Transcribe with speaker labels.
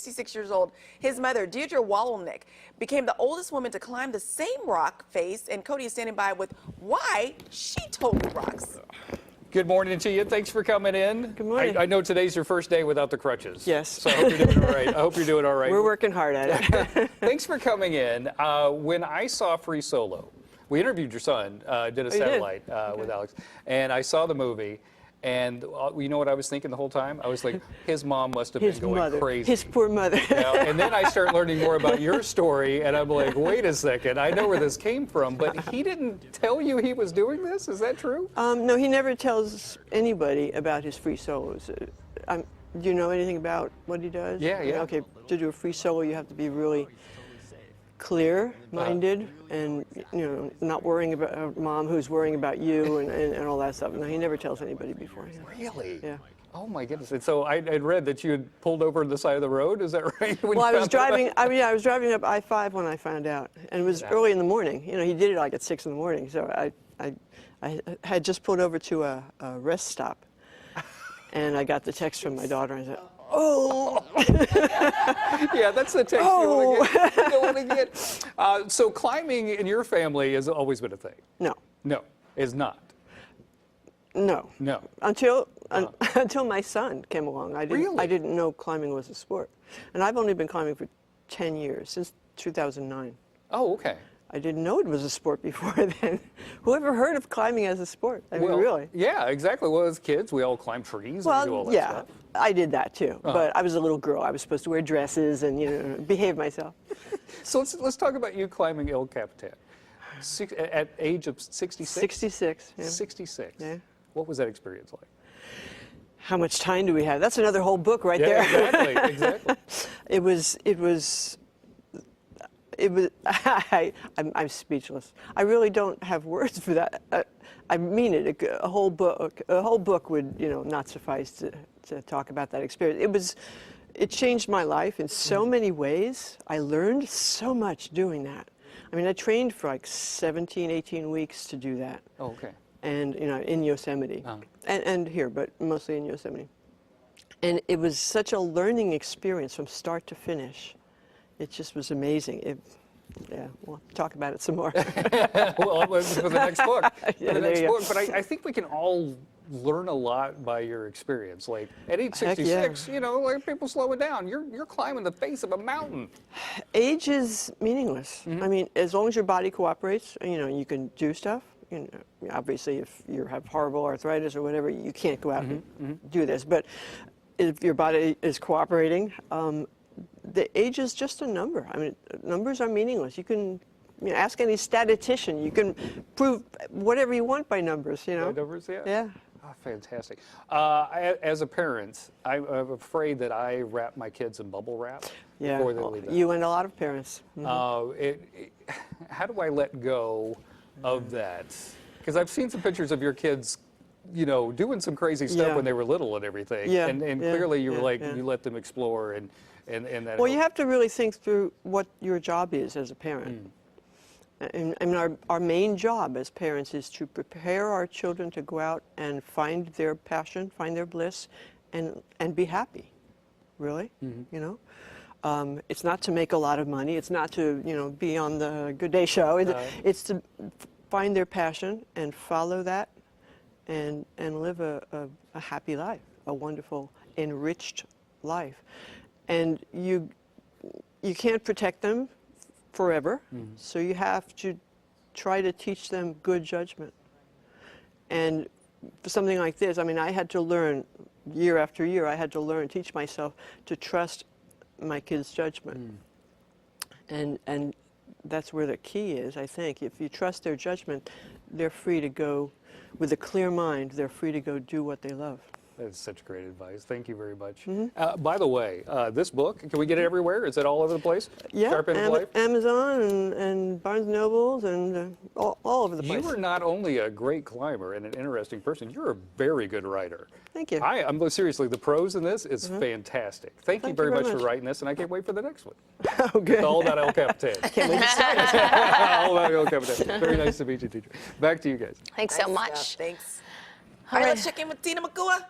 Speaker 1: 66 years old. His mother, Dierdre Wolownick, became the oldest woman to climb the same rock face, and Cody is standing by with why she totally rocks.
Speaker 2: Good morning to you. Thanks for coming in.
Speaker 3: Good morning.
Speaker 2: I know today's your first day without the crutches.
Speaker 3: Yes.
Speaker 2: So I hope you're doing all right. I hope you're doing all right.
Speaker 3: We're working hard at it.
Speaker 2: Thanks for coming in. When I saw Free Solo, we interviewed your son, did a satellite with Alex, and I saw the movie. And you know what I was thinking the whole time? I was like, his mom must have been going crazy.
Speaker 3: His poor mother.
Speaker 2: You know? And then I start learning more about your story, and I'm like, wait a second, I know where this came from. But he didn't tell you he was doing this? Is that true?
Speaker 3: No, he never tells anybody about his free solos. Do you know anything about what he does?
Speaker 2: Yeah.
Speaker 3: Okay, to do a free solo, you have to be really clear-minded and, you know, not worrying about a mom who's worrying about you and all that stuff. No, he never tells anybody beforehand.
Speaker 2: Really?
Speaker 3: Yeah.
Speaker 2: Oh my goodness! And so I'd read that you had pulled over to the side of the road. Is that right?
Speaker 3: Well, I was driving. I was driving up I-5 when I found out, and it was early in the morning. You know, he did it like at 6 in the morning. So I had just pulled over to a rest stop, and I got the text from my daughter, and I said, "Oh."
Speaker 2: Yeah, that's the text you want to get. So climbing in your family has always been a thing?
Speaker 3: No.
Speaker 2: No, is not.
Speaker 3: No.
Speaker 2: No.
Speaker 3: Until my son came along. I didn't know climbing was a sport. And I've only been climbing for 10 years, since 2009.
Speaker 2: Oh, okay.
Speaker 3: I didn't know it was a sport before then. Who ever heard of climbing as a sport? I mean, really?
Speaker 2: Yeah, exactly. Well, as kids, we all climb trees and do all that stuff.
Speaker 3: I did that too. But I was a little girl. I was supposed to wear dresses and, you know, behave myself.
Speaker 2: So let's talk about you climbing El Capitan. At age of 66?
Speaker 3: 66. Yeah.
Speaker 2: 66.
Speaker 3: Yeah.
Speaker 2: What was that experience like?
Speaker 3: How much time do we have? That's another whole book right there.
Speaker 2: Exactly.
Speaker 3: I'm speechless. I really don't have words for that. I mean it. A whole book would, you know, not suffice to talk about that experience. It changed my life in so many ways. I learned so much doing that. I mean, I trained for like 17, 18 weeks to do that.
Speaker 2: Oh, okay.
Speaker 3: And, you know, in Yosemite, and here, but mostly in Yosemite. And it was such a learning experience from start to finish. It just was amazing. Yeah, we'll talk about it some more.
Speaker 2: Well, for the next book.
Speaker 3: Yeah,
Speaker 2: for the next book. But I think we can all learn a lot by your experience. Like at age 66, you know, like people slow it down. You're climbing the face of a mountain.
Speaker 3: Age is meaningless. I mean, as long as your body cooperates, you know, you can do stuff. You know, obviously, if you have horrible arthritis or whatever, you can't go out and do this. But if your body is cooperating, the age is just a number. I mean, numbers are meaningless. You can ask any statistician. You can prove whatever you want by numbers, you know.
Speaker 2: By numbers, yeah.
Speaker 3: Yeah.
Speaker 2: Oh, fantastic. As a parent, I'm afraid that I wrap my kids in bubble wrap before they leave.
Speaker 3: You and a lot of parents.
Speaker 2: How do I let go of that? Because I've seen some pictures of your kids, you know, doing some crazy stuff when they were little and everything.
Speaker 3: Yeah.
Speaker 2: And clearly you were you let them explore and that.
Speaker 3: Well, you have to really think through what your job is as a parent. I mean, our main job as parents is to prepare our children to go out and find their passion, find their bliss, and be happy, really, you know. It's not to make a lot of money. It's not to, you know, be on the Good Day show. It's to find their passion and follow that and live a happy life, a wonderful, enriched life. And you can't protect them forever, so you have to try to teach them good judgment. And for something like this, I mean, I had to learn, year after year, I had to teach myself to trust my kids' judgment. And that's where the key is, I think. If you trust their judgment, they're free to go, with a clear mind, they're free to go do what they love.
Speaker 2: That's such great advice. Thank you very much. By the way, this book, can we get it everywhere? Is it all over the place?
Speaker 3: Yeah,
Speaker 2: Life?
Speaker 3: Amazon and Barnes & Nobles and all over the place.
Speaker 2: You are not only a great climber and an interesting person, you're a very good writer.
Speaker 3: Thank you.
Speaker 2: I'm seriously, the prose in this is fantastic. Thank you very much for writing this, and I can't wait for the next one.
Speaker 3: Oh, good.
Speaker 2: It's all about El Capitan.
Speaker 3: Can't wait to start it.
Speaker 2: All about El Capitan. Very nice to meet you, teacher. Back to you guys.
Speaker 4: Thanks so much.
Speaker 1: Thanks. All right, let's check in with Tina McCool.